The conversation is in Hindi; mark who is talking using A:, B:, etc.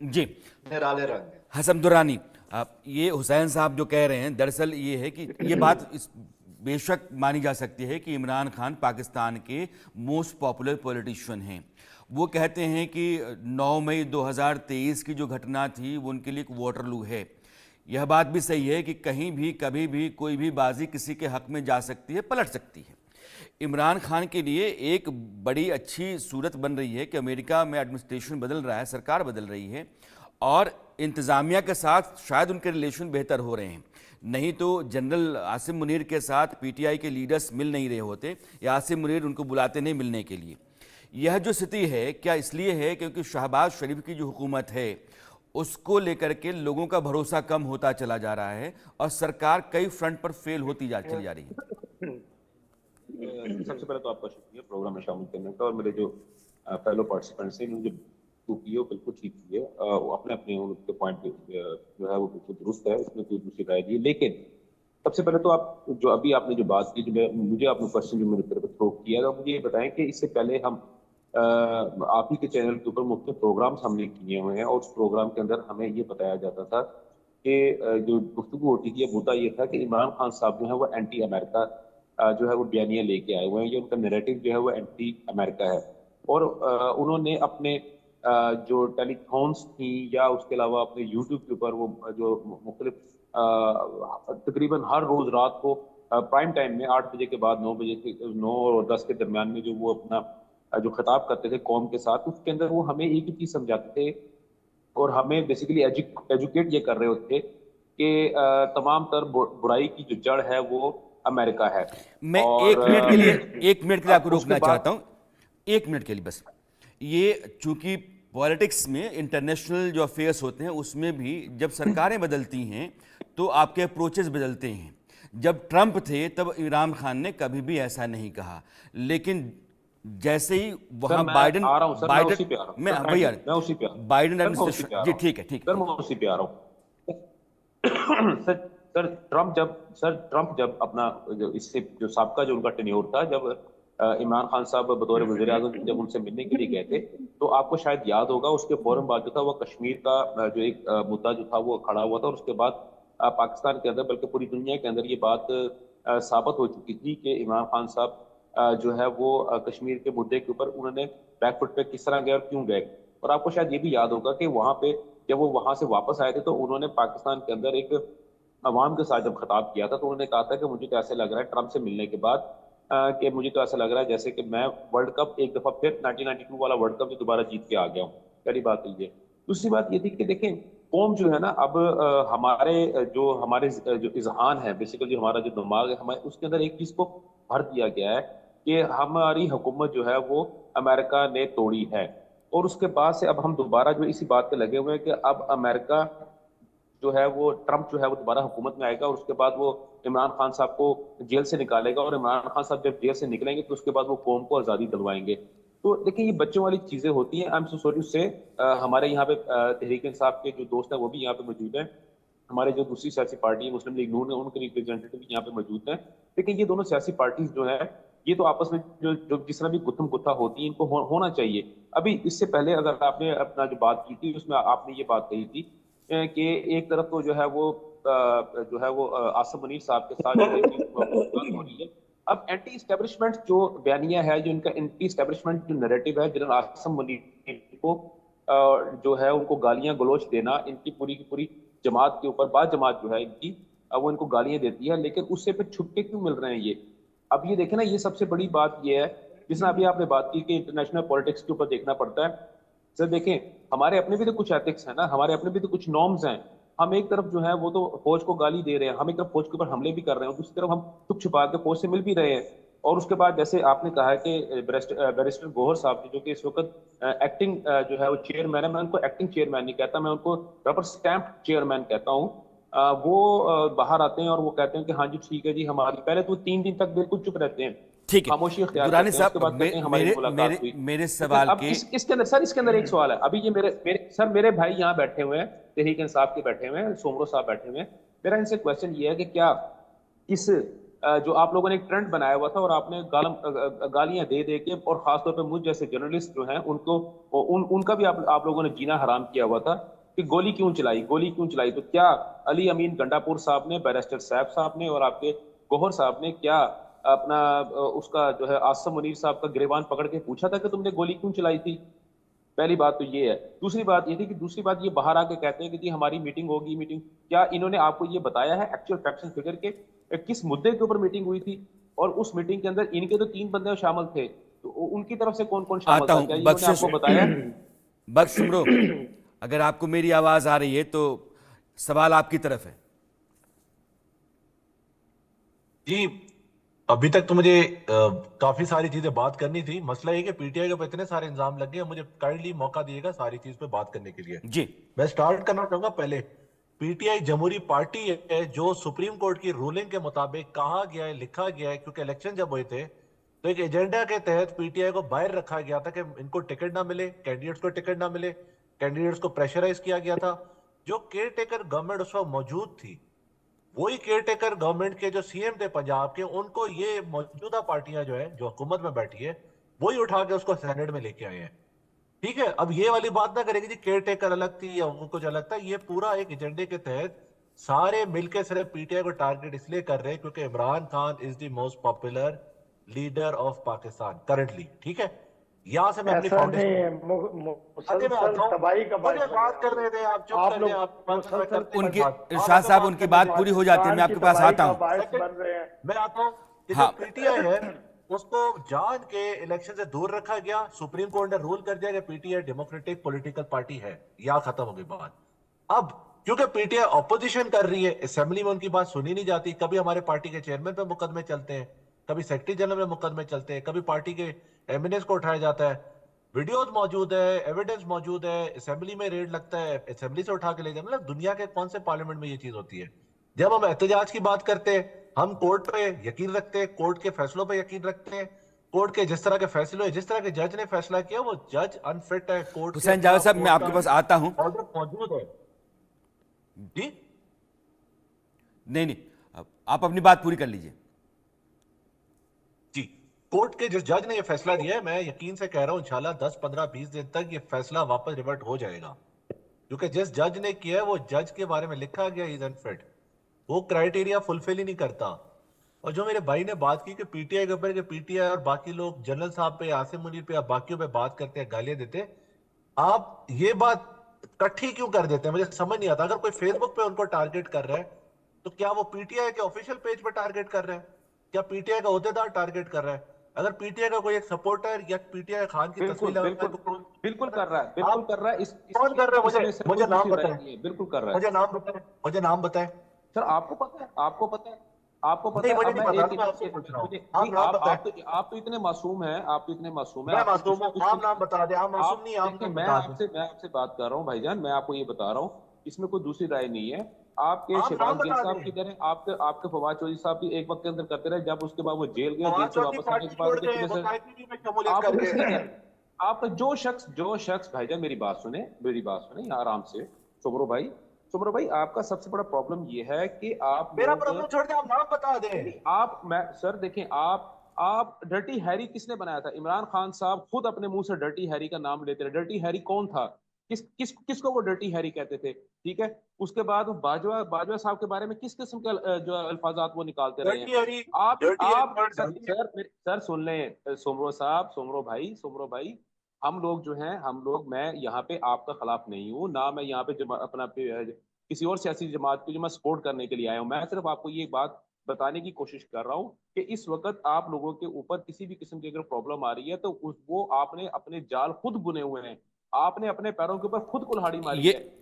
A: जी।
B: निराले रंग है।
A: हसन दुरानी, ये हुसैन साहब जो कह रहे हैं, दरअसल ये है कि ये बात इस बेशक मानी जा सकती है कि इमरान खान पाकिस्तान के मोस्ट पॉपुलर पॉलिटिशियन हैं। वो कहते हैं कि 9 मई 2023 की जो घटना थी वो उनके लिए एक वाटरलू है। यह बात भी सही है कि कहीं भी कभी भी कोई भी बाजी किसी के हक में जा सकती है, पलट सकती है। इमरान खान के लिए एक बड़ी अच्छी सूरत बन रही है कि अमेरिका में एडमिनिस्ट्रेशन बदल रहा है, सरकार बदल रही है और इंतज़ामिया के साथ शायद उनके रिलेशन बेहतर हो रहे हैं। नहीं तो जनरल आसिम मुनीर के साथ पीटीआई के लीडर्स मिल नहीं रहे होते, या आसिम मुनीर उनको बुलाते नहीं मिलने के लिए। यह जो स्थिति है, क्या इसलिए है क्योंकि शहबाज शरीफ की जो हुकूमत है उसको लेकर के लोगों का भरोसा कम होता चला जा रहा है और सरकार कई फ्रंट पर फेल होती चली जा रही है?
C: सबसे पहले तो आपका शुक्रिया प्रोग्राम में शामिल करने का, और मेरे जो फेलो पार्टिसिपेंट्स हैं उन्होंने जो की है वो बिल्कुल ठीक की है। वो अपने अपने उनके पॉइंट जो है वो बिल्कुल दुरुस्त है, उसमें कोई दूसरी राय नहीं है। लेकिन सबसे पहले तो आप जो अभी आपने जो बात की, जो मुझे आपने क्वेश्चन जो मेरे तरफ थ्रो किया, तो मुझे ये बताएं कि इससे पहले हम आप ही के चैनल के ऊपर मुख्य प्रोग्राम्स हमने किए हुए हैं, और उस प्रोग्राम के अंदर हमें ये बताया जाता था कि जो गुफ्तगू होती थी, मुद्दा ये था कि इमरान खान साहब जो है वो एंटी अमेरिका जो है वो बयानियां लेके आए हुए हैं। ये उनका नैरेटिव जो है वो एंटी अमेरिका है, और उन्होंने अपने जो टेलीथॉन्स थी या उसके अलावा अपने यूट्यूब के ऊपर वो जो मुख्तलिफ तकरीबन हर रोज रात को प्राइम टाइम में 8 बजे के बाद 9 बजे से 9 और 10 के दरमियान में जो वो अपना जो खिताब करते थे कौम के साथ, उसके अंदर वो हमें एक ही चीज समझाते थे और हमें बेसिकली एजुकेट ये कर रहे होते कि तमाम तर बुराई की जो जड़ है वो अमेरिका है।
A: मैं
C: और
A: 1 मिनट के लिए आपको
C: उसके
A: रोकना
C: बाद
A: चाहता हूं, 1 मिनट के लिए बस। ये चूंकि पॉलिटिक्स में इंटरनेशनल जो अफेयर्स होते हैं उसमें भी जब सरकारें बदलती हैं तो आपके अप्रोचेस बदलते हैं। जब ट्रंप थे तब इमरान खान ने कभी भी ऐसा नहीं कहा, लेकिन जैसे ही
C: सर
A: वहां
C: मैं
A: बाइडन
C: आ रहा हूं सर, मैं उसी पे आ रहा हूं
A: मैं
C: सर,
A: वही
C: मैं उसी पे आ रहा हूं
A: बाइडन
C: सर, मैं उसी पे
A: एडमिनिस्ट्रेशन,
C: आ
A: जी
C: रहा हूँ
A: ठीक है, ठीक
C: सर,
A: है।
C: मैं उसी पे आ रहा हूँ। सर सर ट्रंप जब अपना जो इससे जो साबका जो उनका टेन्योर था, जब इमरान खान साहब बतौर वज़ीर आज़म जब उनसे मिलने के लिए गए थे, तो आपको शायद याद होगा उसके फौरन बाद जो था वो कश्मीर का जो एक मुद्दा जो था वो खड़ा हुआ था, और उसके बाद पाकिस्तान के अंदर बल्कि पूरी दुनिया के अंदर ये बात साबित हो चुकी थी कि इमरान खान साहब जो है वो कश्मीर के मुद्दे के ऊपर उन्होंने बैकफुट पे किस तरह गए और क्यों गए। और आपको शायद ये भी याद होगा कि वहां पे जब वो वहां से वापस आए थे तो उन्होंने पाकिस्तान के अंदर एक अवाम के साथ जब खिताब किया था तो उन्होंने कहा था कि मुझे तो ऐसे लग रहा है ट्रंप से मिलने के बाद कि मुझे तो ऐसा लग रहा है जैसे कि मैं वर्ल्ड कप एक दफा फिर 1992 वाला वर्ल्ड कप जो दोबारा जीत के आ गया हूँ। पहली बात तो ये। दूसरी बात ये थी कि देखें कौम जो है ना, अब हमारे जो हमारे जो इजहान है, बेसिकली जो हमारा जो दिमाग है, हमारे उसके अंदर एक चीज को भर दिया गया है कि हमारी हुकूमत जो है वो अमेरिका ने तोड़ी है। और उसके बाद से अब हम दोबारा जो इसी बात पे लगे हुए हैं कि अब अमेरिका जो है वो ट्रंप जो है वो दोबारा हुकूमत में आएगा और उसके बाद वो इमरान खान साहब को जेल से निकालेगा, और इमरान खान साहब जब जेल से निकलेंगे तो उसके बाद वो कौम को आज़ादी दिलवाएंगे। तो देखिए ये बच्चों वाली चीजें होती हैं। आई एम सो सॉरी उससे हमारे यहाँ पे तहरीक इंसाफ के जो दोस्त हैं वो भी यहाँ पे मौजूद हैं, हमारे जो दूसरी सियासी पार्टी है मुस्लिम लीग नून है उनके रिप्रेजेंटेटिव यहाँ पे मौजूद हैं। लेकिन ये दोनों सियासी पार्टीज जो है ये तो आपस में जो जो जिस तरह भी गुत्थम गुत्था होती है इनको होना चाहिए। अभी इससे पहले अगर आपने अपना जो बात की थी उसमें आपने ये बात कही थी कि एक तरफ तो जो है वो आसिम मुनीर साहब के साथ जो है कि बात हो रही है। अब एंटी इस्टेब्लिशमेंट जो बयानिया है, जो इनका एंटी इस्टेब्लिशमेंट जो नैरेटिव है, जनरल आसिम मुनीर को जो है उनको गालियां गलोच देना, इनकी पूरी की पूरी जमात के ऊपर, बाद जमात जो है इनकी वो इनको गालियां देती है, लेकिन उससे फिर छुटके क्यों मिल रहे हैं ये। अब ये देखे ना, ये सबसे बड़ी बात ये है जिसने अभी आपने बात की कि इंटरनेशनल पॉलिटिक्स के ऊपर देखना पड़ता है। सर देखें हमारे अपने भी तो कुछ एथिक्स है ना, हमारे अपने भी तो कुछ नॉर्म्स हैं। हम एक तरफ जो है वो तो फौज को गाली दे रहे हैं, हम एक तरफ फौज के ऊपर हमले भी कर रहे हैं, और दूसरी तरफ हम छुप छुपा के फौज से मिल भी रहे हैं। और उसके बाद जैसे आपने कहा है कि बैरिस्टर गोहर साहब जो कि इस वक्त एक्टिंग जो है वो चेयरमैन है, मैं उनको एक्टिंग चेयरमैन नहीं कहता, मैं उनको रबर स्टैम्प चेयरमैन कहता हूँ। वो बाहर आते हैं और वो कहते हैं कि हाँ जी ठीक है जी हमारी, पहले तो 3 दिन तक बिल्कुल चुप रहते हैं,
A: ठीक है
C: खामोशी अख्तियार
A: दुरानी
C: करते हैं, उसके
A: साहब,
C: बाद कहते हैं हमारी
A: मेरे
C: मुलाकात
A: मेरे
C: हुई।
A: मेरे
C: लेकिन
A: सवाल
C: अब
A: के
C: इसके अंदर सर, इसके अंदर एक सवाल है। अभी ये मेरे भाई यहाँ बैठे हुए हैं, तहरीक इंसाफ के बैठे हुए हैं, सोमरो साहब बैठे हुए हैं। मेरा इनसे क्वेश्चन ये है कि क्या इस जो आप लोगों ने एक ट्रेंड बनाया हुआ था और आपने गालियां दे दे के, और खासतौर पे मुझ जैसे जर्नलिस्ट जो हैं उनको, उनका भी आप लोगों ने जीना हराम किया हुआ था कि गोली क्यों चलाई, गोली क्यों चलाई। तो क्या अली अमीन गंडापुर साहब ने, बैरिस्टर साहब साहब ने और आपके गौहर साहब ने क्या अपना उसका जो है आसम मुनीर साहब का गिरबान पकड़ के पूछा था कि तुमने गोली क्यों चलाई थी? पहली बात तो ये है। दूसरी बात ये थी कि दूसरी बात ये बाहर आके कहते हैं कि जी हमारी मीटिंग होगी, मीटिंग, क्या इन्होंने आपको ये बताया है एक्चुअल फैक्ट्स एंड फिगर के किस मुद्दे के ऊपर मीटिंग हुई थी? और उस मीटिंग के अंदर इनके तो 3 बंदे शामिल थे, तो उनकी तरफ से कौन कौन शामिल
A: आता
C: था?
A: हूं
C: क्या इन्होंने
A: बख्शिश,
C: आपको बताया?
A: बख्श सुमरो, अगर आपको मेरी आवाज आ रही है तो सवाल आपकी तरफ है।
B: जी, अभी तक तो मुझे काफी सारी चीजें बात करनी थी। मसला ये कि पीटीआई के ऊपर इतने सारे इल्जाम लग गए, मुझे काइंडली मौका दिएगा सारी चीज पे बात करने के लिए।
A: जी
B: मैं स्टार्ट करना चाहूंगा पहले। पीटीआई जमहूरी पार्टी है जो सुप्रीम कोर्ट की रूलिंग के मुताबिक कहा गया है, लिखा गया है, क्योंकि इलेक्शन जब हुए थे तो एक एजेंडा के तहत पीटीआई को बाहर रखा गया था कि इनको टिकट ना मिले, कैंडिडेट्स को टिकट ना मिले, कैंडिडेट्स को प्रेशराइज किया गया था। जो केयर टेकर गवर्नमेंट उस वक्त मौजूद थी, वही केयर टेकर गवर्नमेंट के जो सीएम थे पंजाब के, उनको ये मौजूदा पार्टियां जो है, जो हुकूमत में बैठी है, वही उठा के उसको सेनेट में लेके आए हैं। ठीक है, अब ये वाली बात ना करेगी जी केयर टेकर अलग थी या वो कुछ अलग था। ये पूरा एक एजेंडे के तहत सारे मिलकर सिर्फ पीटीआई को टारगेट इसलिए कर रहे हैं क्योंकि Imran Khan is the most popular leader of Pakistan currently. ठीक है, यहां से मैं अपनी
D: ऐसा नहीं है,
B: फाउंडेशन मैं
D: मुसलसल
B: आता हूं।
D: तबाही का
B: मुझे
D: बायस बन
B: बात
D: रहे
B: कर
D: हैं
B: रहे थे, आप चुप
D: आप
B: कर
D: लोग।
B: रहे हैं, आप
D: मुसलसल
A: उनके
B: आप
A: इरशाद साहब उनकी बात पूरी हो जाती है, मैं
D: पाकिस्तान
A: आपके
D: की
A: पास
D: तबाही
A: आता
D: का
A: हूं।
D: बायस बन रहे हैं।
B: मैं आता हूं कि जो
A: हाँ।
B: पीटीआई है उसको जान के इलेक्शन से दूर रखा गया। सुप्रीम कोर्ट ने रूल कर दिया कि पीटीआई डेमोक्रेटिक पॉलिटिकल पार्टी है। यहां खत्म हो गई बात। अब क्योंकि पीटीआई ऑपोजिशन कर रही है, असेंबली में उनकी बात सुनी नहीं जाती। कभी हमारे पार्टी के चेयरमैन पे मुकदमे चलते हैं, कभी सेक्रेटरी जनरल में मुकदमे चलते हैं, कभी पार्टी के एमएनएस को उठाया जाता है। वीडियोस मौजूद है, एविडेंस मौजूद है, असेंबली में रेड लगता है, असेंबली से उठा के ले जाए। मतलब दुनिया के कौन से पार्लियामेंट में ये चीज होती है? जब हम एहतजाज की बात करते हैं, हम कोर्ट पे यकीन रखते हैं, कोर्ट के फैसलों पे यकीन रखते हैं। कोर्ट के जिस तरह के फैसले हुए, जिस तरह के जज ने फैसला किया, वो जज अनफिट है। कोर्ट के
A: हुसैन जावेद साहब, मैं
B: कोर्ट
A: आपके
B: का
A: पास आता हूं।
B: ऑर्डर मौजूद है। जी
A: नहीं नहीं, आप अपनी बात पूरी कर लीजिए।
B: जी, कोर्ट के जिस जज ने ये फैसला दिया है, मैं यकीन से कह रहा हूं इंशाल्लाह 10 15 20 दिन तक ये फैसला वापस रिवर्ट हो जाएगा। क्योंकि जिस जज ने किया है, वो जज के बारे में लिखा गया इज अनफिट, वो क्राइटेरिया फुलफिल ही नहीं करता। और जो मेरे भाई ने बात की कि पीटीआई के ऊपर, कि पीटीआई और बाकी लोग जनरल साहब पे, आसिम मुनीर पे या बाकियों पे बात करते हैं, गालियां देते हैं, आप ये बात इकट्ठी क्यों कर देते हैं? मुझे समझ नहीं आता। अगर कोई फेसबुक पे उनको टारगेट कर रहा है, तो क्या वो पीटीआई के ऑफिशियल पेज पे टारगेट कर रहा है? क्या पीटीआई का ओहदेदार टारगेट कर रहा है? अगर पीटीआई का कोई एक सपोर्टर या पीटीआई खान की
C: बिल्कुल
B: तस्वीर लगा
C: बिल्कुल
B: है, तो
C: बिल्कुल कर रहा है, बिल्कुल कर रहा है।
B: कौन कर रहा है?
C: इसमें
B: मुझे
C: से
B: मुझे
C: कोई
B: नाम
C: दूसरी राय
B: बताएं,
C: नहीं है, बिल्कुल कर रहा है।
B: मुझे नाम बताएं, मुझे नाम बताएं।
C: सर आपको पता है, आपको पता है, आपको पता
B: नहीं,
C: है।
B: मुझे
C: अब
B: नहीं
C: मैं
B: पता,
C: एक
B: मैं आपसे पूछ रहा हूँ।
C: मुझे
B: आप
C: नहीं,
B: नाम बताएं।
C: आप तो इतने मासूम हैं, आप तो इतने मासूम हैं,
B: मैं
C: आपको
B: मासूम हूँ, आप नाम बता दे। आप मासूम
C: आप
B: नहीं, आप
C: देखिए,
B: नाम बता दे।
C: मैं आपसे बात कर रहा हूँ भाईजान, मैं आपको ये बता रहा हूँ, इसमें कोई दूसरी राय नहीं है। आपके
B: आप नाम
C: शहबाज गिल
B: बता
C: साहब
B: दें।
C: किधर है? आपके आपके फवाद चौधरी साहब भी एक वक्त के अंदर करते रहे, जब उसके बाद वो जेल गए, जेल
B: फवाद
C: से
B: चौधरी
C: वापस आने
B: पार्टी
C: के बाद
B: छोड़
C: उनके
B: गए,
C: कितने
B: वो
C: से
B: आईपीपी में शमूलियत
C: आप
B: कर
C: कुछ नहीं
B: गए।
C: कर। आप जो शख्स भाईजान, मेरी बात सुने, मेरी बात सुने आराम से। सुमरो भाई, आपका सबसे बड़ा प्रॉब्लम ये है कि आप
B: मेरा
C: लोग,
B: प्रॉब्लम छोड़ दे, आप नाम बता दे।
C: नहीं, आप, मैं सर देखें, आप डर्टी हैरी किसने बनाया था? इमरान खान साहब खुद अपने मुंह से डर्टी हैरी का नाम लेते रहे। डर्टी हैरी कौन था? किसको वो डर्टी हैरी कहते थे? ठीक है, उसके बाद बाजवा बाजवा साहब के बारे में किस किस्म के जो अल्फाजात वो निकालते रहे हैं।
B: डर्टी हरी,
C: आप
B: वर्ड
C: सर
B: डालिए।
C: सर सुन लें, सोमरो साहब, सोमरो भाई, हम लोग जो हैं, हम लोग, मैं यहाँ पे आपका खिलाफ नहीं हूँ ना, मैं यहाँ पे किसी और सियासी जमात को जो मैं सपोर्ट करने के लिए आया हूँ। मैं सिर्फ आपको ये बात बताने की कोशिश कर रहा हूँ कि इस वक्त आप लोगों के ऊपर किसी भी किस्म की अगर प्रॉब्लम आ रही है, तो वो आपने अपने जाल खुद बुने हुए हैं, आपने अपने पैरों के ऊपर खुद कुल्हाड़ी मारी
A: ये
C: है।